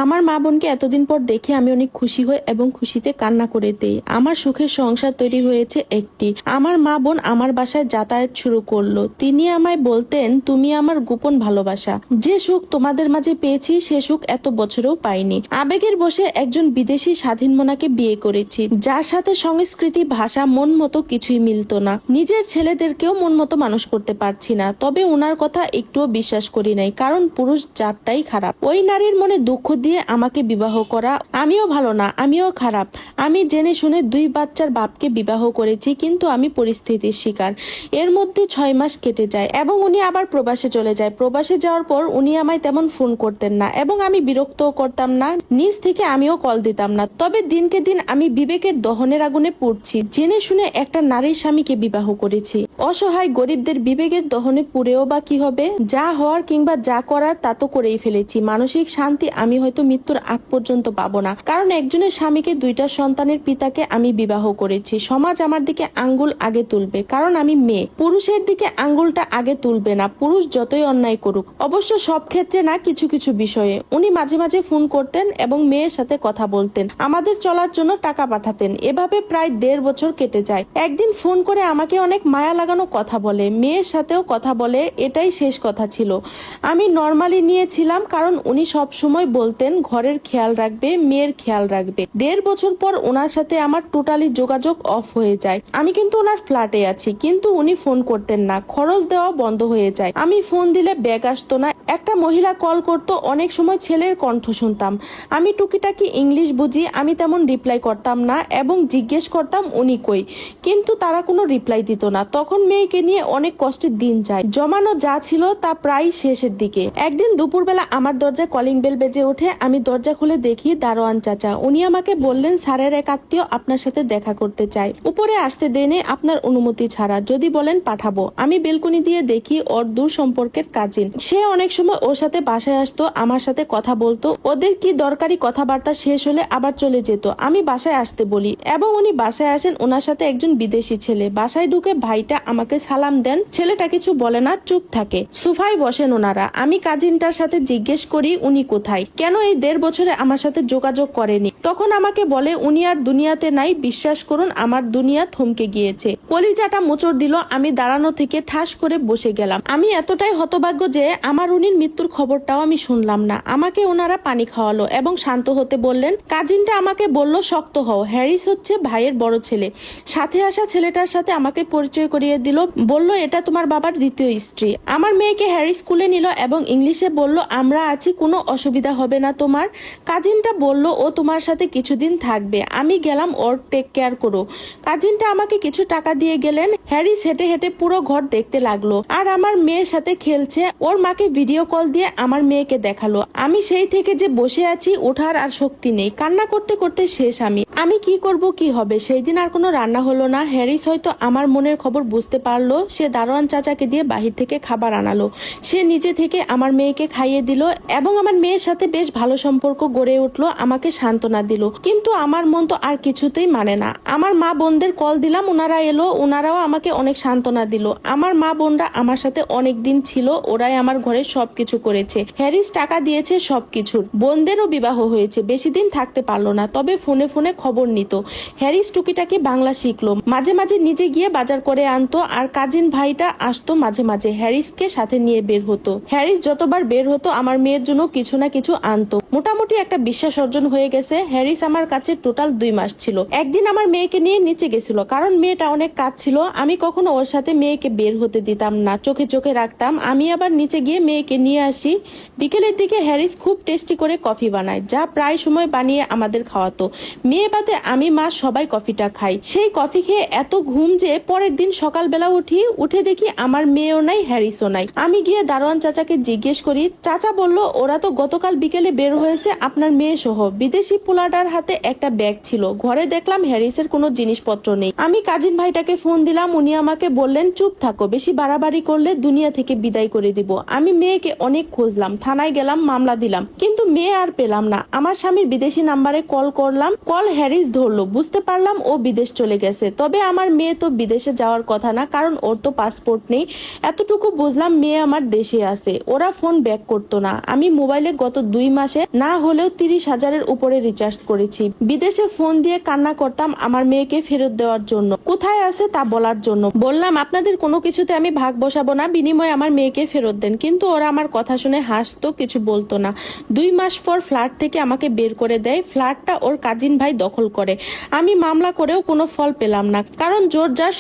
আমার মা বোনকে এতদিন পর দেখে আমি অনেক খুশি হই এবং খুশিতে কান্না করে দেই। আমার সুখের সংসার তৈরি হয়েছে একটি। আমার মা বোন আমার বাসায় যাতায়াত শুরু করলো। তিনি আমায় বলতেন, তুমি আমার গোপন ভালোবাসা। যে সুখ তোমাদের মাঝে পেয়েছি সে সুখ এত বছরেও পাইনি। আবেগের বসে একজন বিদেশি স্বাধীন মনাকে বিয়ে করেছি, যার সাথে সংস্কৃতি ভাষা মন মতো কিছুই মিলতো না। নিজের ছেলেদেরকেও মন মতো মানুষ করতে পারছি না। তবে ওনার কথা একটুও বিশ্বাস করি নাই, কারণ পুরুষ জাতটাই খারাপ। ওই নারীর মনে দুঃখ দিয়ে আমাকে বিবাহ করা। আমিও ভালো না, আমিও খারাপ। আমি জেনে শুনে 2 বাচ্চার বাপকে বিবাহ করেছি, কিন্তু আমি পরিস্থিতির শিকার। এর মধ্যে 6 মাস কেটে যায় এবং উনি আবার প্রবাসে চলে যায়। প্রবাসে যাওয়ার পর উনি আমায় তেমন ফোন করতেন না এবং আমি বিরক্তও করতাম না। নিজ থেকে আমিও কল দিতাম না। তবে দিনকে দিন আমি বিবেকের দহনের আগুনে পুড়ছি। জেনে শুনে একটা নারীর স্বামীকে বিবাহ করেছি। অসহায় গরিবদের বিবেকের দহনে পুড়েও বা কি হবে? যা হওয়ার কিংবা যা করার তা তো করেই ফেলেছি। মানসিক শান্তি আমি হয়তো মৃত্যুর আগ পর্যন্ত পাবো না, কারণ একজনের স্বামীকে 2টা সন্তানের পিতাকে আমি বিবাহ করেছি। সমাজ আমার দিকে আঙ্গুল আগে তুলবে, কারণ আমি মেয়ে। পুরুষের দিকে আঙ্গুলটা আগে তুলবে না, পুরুষ যতই অন্যায় করুক। অবশ্য সব ক্ষেত্রে না, কিছু কিছু বিষয়ে। উনি মাঝে মাঝে ফোন করতেন এবং মেয়ের সাথে কথা বলতেন, আমাদের চলার জন্য টাকা পাঠাতেন। এভাবে প্রায় 1.5 বছর কেটে যায়। একদিন ফোন করে আমাকে অনেক মায়া লাগানো কথা বলে, মেয়ের সাথেও কথা বলে। এটাই শেষ কথা ছিল। আমি নর্মালি নিয়েছিলাম, কারণ উনি সব সময় বলতেন ঘরের খেয়াল রাখবে, মেয়ের খেয়াল রাখবে। 1.5 বছর পর ওনার সাথে আমার টোটালি যোগাযোগ অফ হয়ে যায়। আমি কিন্তু ওনার ফ্ল্যাটে আছি, কিন্তু উনি ফোন করতেন না। খরচ দেওয়া বন্ধ হয়ে যায়। আমি ফোন দিলে ব্যাগ আসতো না। একটা মহিলা কল করতো, অনেক সময় ছেলের কণ্ঠ শুনতাম। আমি টুকিটাকি ইংলিশ বুঝি, আমি তেমন রিপ্লাই করতাম না এবং জিজ্ঞেস করতাম উনি কই, কিন্তু তারা কোনো রিপ্লাই দিত না। তখন মেয়েকে নিয়ে অনেক কষ্টের দিন যায়। জমানো যা ছিল তা প্রায় শেষের দিকে। একদিন দুপুরবেলা আমার দরজায় কলিং বেল বেজে ওঠে। আমি দরজা খুলে দেখি দারোয়ান চাচা। উনি আমাকে বললেন, স্যারের এক আত্মীয় আপনার সাথে দেখা করতে চায়, উপরে আসতে দেনে আপনার অনুমতি ছাড়া, যদি বলেন পাঠাবো। আমি বেলকনি দিয়ে দেখি ওর দূর সম্পর্কের কাজিন। সে অনেক সময় ওর সাথে বাসায় আসতো, আমার সাথে কথা বলতো। ওদের কি দরকারি কথাবার্তা শেষ হলে আবার চলে যেত। আমি বাসায় আসতে বলি এবং উনি বাসায় আসেন। ওনার সাথে একজন বিদেশি ছেলে। বাসায় ঢুকে ভাইটা আমাকে সালাম দেন। ছেলেটা কিছু বলে না, চুপ থাকে। সোফায় বসেন ওনারা। আমি কাজিনটার সাথে জিজ্ঞেস করি উনি কোথায়, কেন এই 1.5 বছরে আমার সাথে যোগাযোগ করেনি। তখন আমাকে বলে উনি আর দুনিয়াতে নাই, বিশ্বাস করুন আমার দুনিয়া থমকে গিয়েছে। কলিজাটা মোচড় দিল। আমি দাঁড়ানো থেকে ঠাস করে বসে গেলাম। আমি এতটাই হতভাগ্য যে আমার উনির মৃত্যুর খবরটাও আমি শুনলাম না। আমাকে ওনারা পানি খাওয়ালো এবং শান্ত হতে বললেন। কাজিনটা আমাকে বলল, শক্ত হও, হ্যারিস হচ্ছে ভাইয়ের বড় ছেলে। সাথে আসা ছেলেটার সাথে আমাকে পরিচয় করিয়ে দিল। বলল এটা তোমার বাবার দ্বিতীয় স্ত্রী। আমার মেয়েকে হ্যারিস স্কুলে নিল এবং ইংলিশে বলল, আমরা আছি, কোনো অসুবিধা হবে না তোমার। কাজিনটা বলল ও তোমার সাথে কিছুদিন থাকবে। আমি গেলাম, ওর টেক কেয়ার করো। কাজিনটা আমাকে কিছু টাকা দিয়ে গেলেন। হ্যারিস হেঁটে হেঁটে পুরো ঘর দেখতে লাগলো আর আমার মেয়ের সাথে খেলছে। ওর মাকে ভিডিও কল দিয়ে আমার মেয়েকে দেখালো। আমি সেই থেকে যে বসে আছি, ওঠার আর শক্তি নেই। কান্না করতে করতে শেষ। আমি কি করব, কি হবে। সেই দিন আর কোনো রান্না হলো না। হ্যারিস হয়তো আমার মনের খবর বুঝতে পারলো। সে দারোয়ান চাচাকে দিয়ে বাহির থেকে খাবার আনালো। সে নিজে থেকে আমার মেয়েকে খাইয়ে দিল এবং আমার মেয়ের সাথে বেশ ভালো সম্পর্ক গড়ে উঠলো। আমাকে সান্ত্বনা দিল, কিন্তু আমার মন তো আর কিছুতেই মানে না। আমার মা বোনদের কল দিলাম, ওনারা এলো। ওনারাও আমাকে অনেক সান্ত্বনা দিল। আমার মা বোনরা আমার সাথে অনেক দিন ছিল, ওরাই আমার ঘরে সবকিছু করেছে। হ্যারিস টাকা দিয়েছে সবকিছুর। বোনদেরও বিবাহ হয়েছে, বেশি দিন থাকতে পারলো না, তবে ফোনে ফোনে খবর নিত। হ্যারিস টুকিটাকি বাংলা শিখলো, মাঝে মাঝে নিজে গিয়ে বাজার করে আনতো আর কাজিন ভাইটা আসতো মাঝে মাঝে। হ্যারিসকে সাথে নিয়ে বের হতো। হ্যারিস যতবার বের হতো আমার মেয়ের জন্য কিছু না কিছু আনতো। মোটামুটি একটা বিশ্বাস অর্জন হয়ে গেছে। হ্যারিস আমার কাছে টোটাল 2 মাস ছিল। একদিন আমার মেয়েকে নিয়ে নিচে গেছিল, কারণ মেয়েটা অনেক কাজ ছিল। আমি কখনো ওর সাথে মেয়েকে বের হতে দিতাম না, চোখে চোখে রাখতাম। আমি আবার নিচে গিয়ে মেয়েকে নিয়ে আসি। বিকেলের দিকে হ্যারিস খুব টেস্টি করে কফি বানায়, যা প্রায় সময় বানিয়ে আমাদের খাওয়াতো। মেয়ে বাদে আমি মা সবাই কফিটা খাই। সেই কফি খেয়ে এত ঘুম যে পরের দিন সকালবেলা উঠে দেখি আমার মেয়েও নাই, হ্যারিসও নাই। আমি গিয়ে দারোয়ান চাচাকে জিজ্ঞেস করি। চাচা বলল, ওরা তো গতকাল বিকেলে বের হয়েছে আপনার মেয়ে সহ। বিদেশি পোলাটার হাতে একটা ব্যাগ ছিল। ঘরে দেখলাম হ্যারিসের কোনো জিনিসপত্র নেই। আমি কাজিন ভাইটাকে ফোন দিলাম। উনি আমাকে বললেন, চুপ থাকো, বেশি বাড়াবাড়ি করলে দুনিয়া থেকে বিদায় করে দিব। আমি মেয়েকে অনেক খুঁজলাম, থানায় গেলাম, মামলা দিলাম, কিন্তু মেয়ে আর পেলাম না। আমার স্বামীর বিদেশি নাম্বারে কল করলাম, কল হ্যারিস ধরলো। বুঝতে পারলাম ও বিদেশ চলে গেছে। তবে আমার মেয়ে তো বিদেশে যাওয়ার কথা না, কারণ ওর তো পাসপোর্ট নেই। এতটুকু বুঝলাম মেয়ে আমার দেশে আছে। ওরা ফোন ব্যাক করতো না। আমি মোবাইলে গত 2 মাস মাসে না হলেও 30,000-এর উপরে রিচার্জ করেছি। বিদেশে ফোন দিয়ে কান্না করতাম আমার মেয়েকে ফেরত দেওয়ার জন্য, কোথায় আছে তা বলার জন্য। বললাম আপনাদের কোনো কিছুতে আমি ভাগ বসাবো না, বিনিময়ে আমার মেয়েকে ফেরত দেন। কিন্তু ওরা আমার কথা শুনে হাসতো, কিছু বলতো না। 2 মাস পর ফ্ল্যাট থেকে আমাকে বের করে দেয়। ফ্ল্যাটটা ওর কাজিন ভাই দখল করে। আমি মামলা করেও কোনো ফল পেলাম না, কারণ জোর যার